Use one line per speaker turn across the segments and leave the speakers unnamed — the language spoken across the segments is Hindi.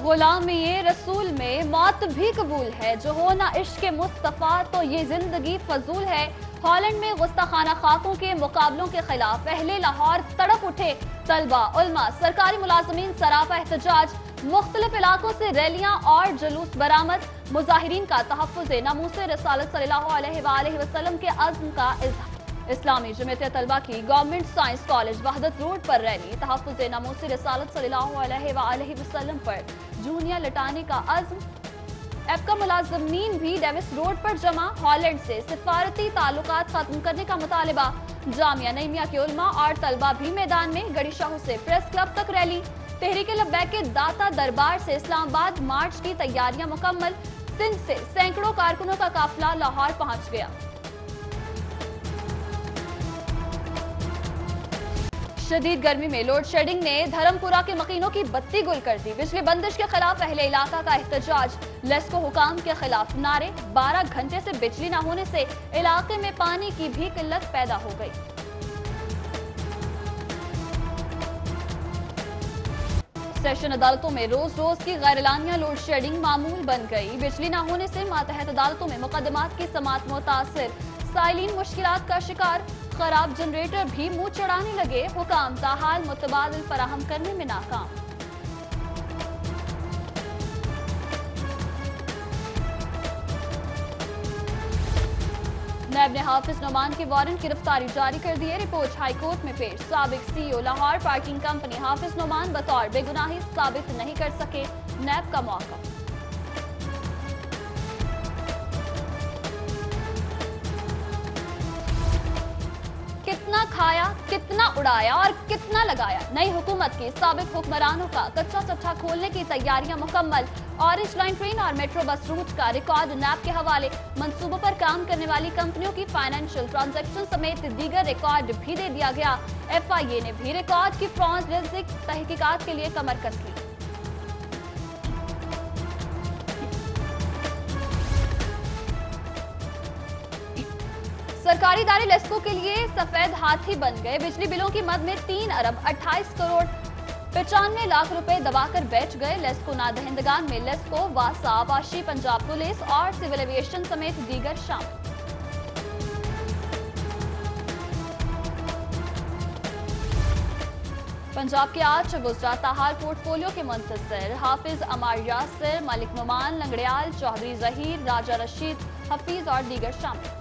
गुलामी रसूल में मौत भी कबूल है, जो हो ना इश्क मुस्तफ़ा तो ये जिंदगी फजूल है। हॉलैंड में गुस्ताखाना खाकों के मुकाबलों के खिलाफ अहले लाहौर तड़प उठे। तलबा, उलमा, सरकारी मुलाजमीन सरापा एहतजाज। मुख्तलिफ इलाकों से रैलियां और जुलूस बरामद। मुजाहिरीन का तहफ़्फ़ुज़ नामूस रसालत सल्लल्लाहु अलैहि वसल्लम के अज़्म का इज़हार। इस्लामी जमीयत तलबा की गवर्नमेंट साइंस कॉलेज वहदत रोड पर रैली। तहफ़्फ़ुज़ नामूस रसालत सल्लल्लाहु अलैहि वसल्लम पर जूनिया लटाने का अज़्म। एपका मुलाजमीन भी डेविस रोड पर जमा। हॉलैंड से सिफारती ताल्लुकात खत्म करने का मुतालिबा। जामिया नईमिया के उलमा और तलबा भी मैदान में। गड़ी शाहू से प्रेस क्लब तक रैली। तहरीक लब्बैक के दाता दरबार से इस्लामाबाद मार्च की तैयारियां मुकम्मल। सिंध से सैकड़ों कारकुनों का काफिला लाहौर पहुंच गया। शदीद गर्मी में लोड शेडिंग ने धर्मपुरा के मकीनों की बत्ती गुल कर दी। बिजली बंदिश के खिलाफ अहले इलाका का एहतजाज। लेस्को हुकाम के खिलाफ नारे। 12 घंटे से बिजली न होने से इलाके में पानी की भी किल्लत पैदा हो गई। सेशन अदालतों में रोज रोज की गैरलानिया लोड शेडिंग मामूल बन गई। बिजली न होने से मातहत अदालतों में मुकदमात की समात मुतासिर। साइलिन मुश्किलात का शिकार। खराब जनरेटर भी मुंह चढ़ाने लगे। हुकाम ताहाल मुतबादिल फराहम करने में नाकाम। नैब ने हाफिज नोमान के वारंट गिरफ्तारी जारी कर दिए। रिपोर्ट हाईकोर्ट में पेश। साबिक सीईओ लाहौर पार्किंग कंपनी हाफिज नोमान बतौर बेगुनाही साबित नहीं कर सके। नैब का मौका। कितना खाया, कितना उड़ाया और कितना लगाया। नई हुकूमत की साबिक हुक्मरानों का कच्चा चट्टा खोलने की तैयारियां मुकम्मल। ऑरेंज लाइन ट्रेन और मेट्रो बस रूट का रिकॉर्ड नैब के हवाले। मंसूबों पर काम करने वाली कंपनियों की फाइनेंशियल ट्रांजैक्शन समेत दीगर रिकॉर्ड भी दे दिया गया। FIA ने भी रिकॉर्ड की फॉरेंसिक तहकीकात के लिए कमर कस ली। सरकारी इदारे लेस्को के लिए सफेद हाथी बन गए। बिजली बिलों की मद में 3 अरब 28 करोड़ 95 लाख रुपए दबाकर बैठ गए। लेस्को नादहिंदगान में लेस्को, वासा, आवाशी, पंजाब पुलिस और सिविल एविएशन समेत दीगर शामिल। पंजाब के 8 वज़रा ताहाल पोर्टफोलियो के मुंतज़िर। हाफिज अमार यासिर, मलिक नुमान, लंगड़ियाल, चौधरी जहीर, राजा रशीद, हफीज और दीगर शामिल।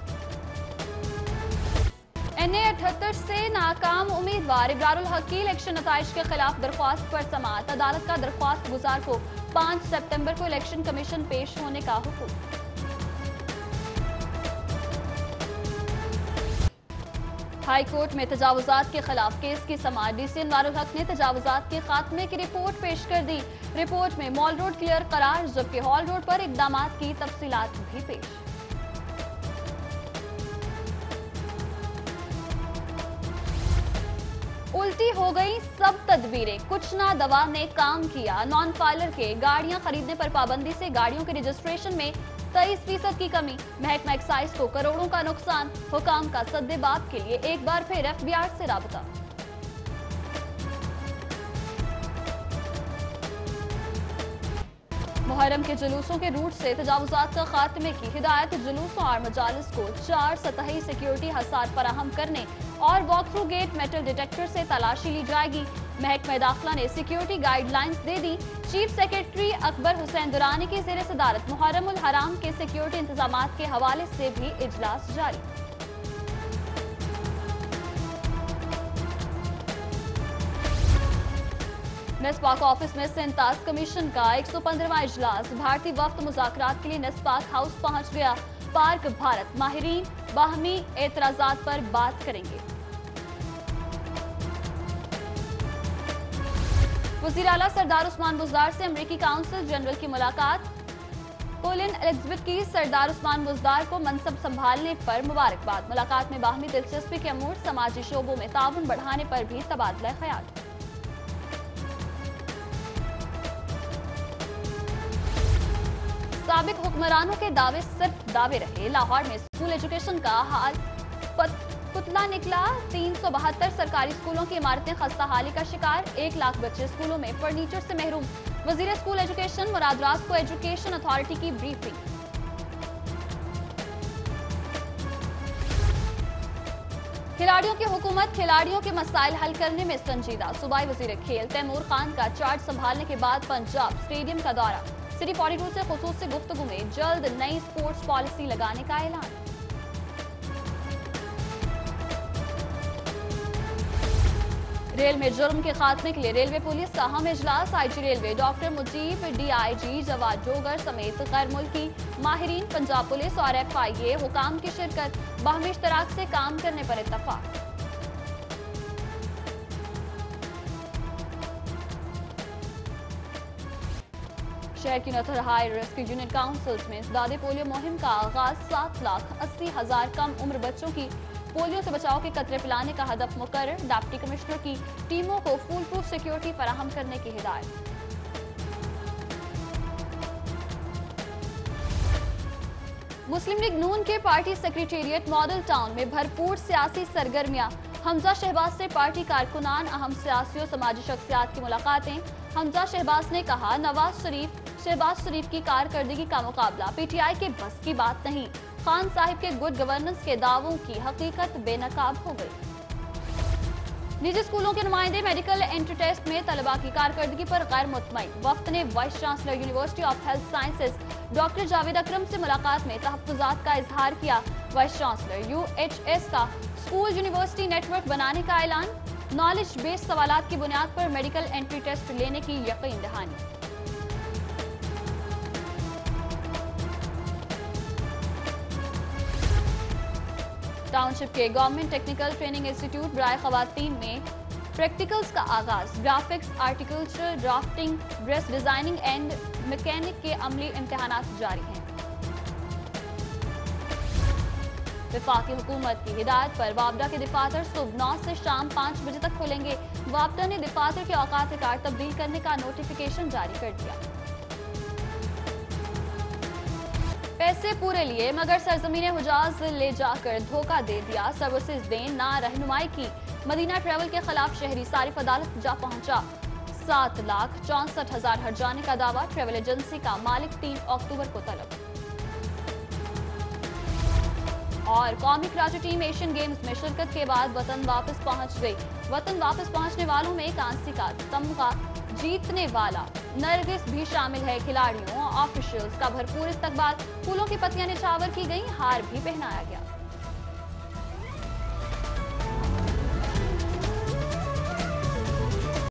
NA 78 से नाकाम उम्मीदवार इब्रारुल हक की इलेक्शन नताइज के खिलाफ दरख्वास्त पर समाअत। अदालत का दरख्वास्त गुजार को 5 सितंबर को इलेक्शन कमीशन पेश होने का हुक्म। हाई कोर्ट में तजावुजात के खिलाफ केस की समाअत। DC अनवारुल हक ने तजावुजात के खात्मे की रिपोर्ट पेश कर दी। रिपोर्ट में मॉल रोड क्लियर करार, जबकि हॉल रोड पर इकदामात की तफसीलात भी पेश। उल्टी हो गई सब तदबीरें, कुछ ना दवा ने काम किया। नॉन फाइलर के गाड़ियां खरीदने पर पाबंदी से गाड़ियों के रजिस्ट्रेशन में 23% की कमी। महकमा एक्साइज को करोड़ों का नुकसान। हुकाम का सद्देबाब के लिए एक बार फिर FBR से राबता। मुहर्रम के जुलूसों के रूट से तजावुजात का खात्मे की हिदायत। जुलूसों और मजालिस को 4 सतही सिक्योरिटी हसार फराहम करने और walk through gate metal detector से तलाशी ली जाएगी। महकमा दाखिला ने सिक्योरिटी गाइडलाइंस दे दी। चीफ सेक्रेटरी अकबर हुसैन दुरानी की ज़ेर सदारत मुहर्रमुल हराम के सिक्योरिटी इंतजामात के हवाले से भी इजलास जारी। नेस्पाक ऑफिस में सिंतास कमीशन का 115वां इजलास। भारतीय वफ्द मुज़ाकरात के लिए नेस्पाक हाउस पहुंच गया। पार्क भारत माहिरीन बाहमी एतराजात पर बात करेंगे। वज़ीर आला सरदार उस्मान बुज़दार से अमरीकी काउंसिल जनरल की मुलाकात। कोलिन एलिज़ाबेथ की सरदार उस्मान बुज़दार को मनसब संभालने पर मुबारकबाद। मुलाकात में बाहमी दिलचस्पी के अमूर, समाजी शोबों में ताउन बढ़ाने पर भी तबादला ख्याल। साबिक हुक्मरानों के दावे सिर्फ दावे रहे। लाहौर में स्कूल एजुकेशन का हाल पुतला निकला। 372 सरकारी स्कूलों की इमारतें खस्ता हाली का शिकार। 1 लाख बच्चे स्कूलों में फर्नीचर से महरूम। वजीर स्कूल एजुकेशन मुराद राज को एजुकेशन अथॉरिटी की ब्रीफिंग। खिलाड़ियों की हुकूमत खिलाड़ियों के मसाइल हल करने में संजीदा। सूबाई वजीर खेल तैमूर खान का चार्ज संभालने के बाद पंजाब स्टेडियम का दौरा। सिटी 42 से खुसूसी गुफ्तगू में जल्द नई स्पोर्ट्स पॉलिसी लगाने का ऐलान। रेल में जुर्म के खात्मे के लिए रेलवे पुलिस का अहम इजलास। IG railway doctor Mujeeb, DIG Jawad Jogar समेत गैर मुल्की माहिरीन, पंजाब पुलिस और FIA हुकाम की शिरकत। बाहमी इश्तराक से काम करने पर इत्तफाक। शहर की नथर हाई रिस्क यूनिट काउंसिल्स में इंसदादे पोलियो मुहिम का आगाज। 7,80,000 कम उम्र बच्चों की पोलियो से बचाव के कतरे पिलाने का हदफ मुकर्रर। डिप्टी कमिश्नर की टीमों को फूल प्रूफ सिक्योरिटी फराहम करने की हिदायत। मुस्लिम लीग नून के पार्टी सेक्रेटेरिएट मॉडल टाउन में भरपूर सियासी सरगर्मियां। हमजा शहबाज से पार्टी कारकुनान, अहम सियासियों, समाजी शख्सियात की मुलाकातें। हमजा शहबाज ने कहा, शहबाज शरीफ की कारकर्दगी का मुकाबला PTI के बस की बात नहीं। खान साहिब के गुड गवर्नेंस के दावों की हकीकत बेनकाब हो गई। निजी स्कूलों के नुमाइंदे मेडिकल एंट्री टेस्ट में तलबा की कारकर्दगी पर गैर मुतमईन। वफ्द ने vice chancellor university of health sciences doctor Javed Akram से मुलाकात में तहफ्फुजात का इजहार किया। वाइस चांसलर UHS का स्कूल यूनिवर्सिटी नेटवर्क बनाने का ऐलान। नॉलेज बेस्ड सवालात की बुनियाद पर मेडिकल एंट्री टेस्ट लेने की यकीन दहानी। टाउनशिप के गवर्नमेंट टेक्निकल ट्रेनिंग इंस्टीट्यूट बराए खवातीन में प्रैक्टिकल्स का आगाज। Graphics, horticulture, drafting, dress designing and mechanic के अमली इम्तिहानात जारी हैं। वफाकी हुकूमत की हिदायत पर वापडा के दफातर सुबह 9 से शाम 5 बजे तक खुलेंगे। वापडा ने दफातर के औकात कार तब्दील करने का नोटिफिकेशन जारी कर दिया। पैसे पूरे लिए मगर सरजमीन हुजाज ले जाकर धोखा दे दिया। सर्विसेज दें ना रहनुमाई की। मदीना ट्रैवल के खिलाफ शहरी सारिफ अदालत जा पहुंचा। 7,64,000 हर्जाने का दावा। ट्रैवल एजेंसी का मालिक 3 अक्टूबर को तलब। और कौमी कराटे टीम एशियन गेम्स में शिरकत के बाद वतन वापस पहुंच गई। वतन वापस पहुंचने वालों में कांस्य का तमगा जीतने वाला नरगिस भी शामिल है। खिलाड़ियों ऑफिशियल्स का भरपूर इस्तकबाल। फूलों की पत्तियां निछावर की गई, हार भी पहनाया गया।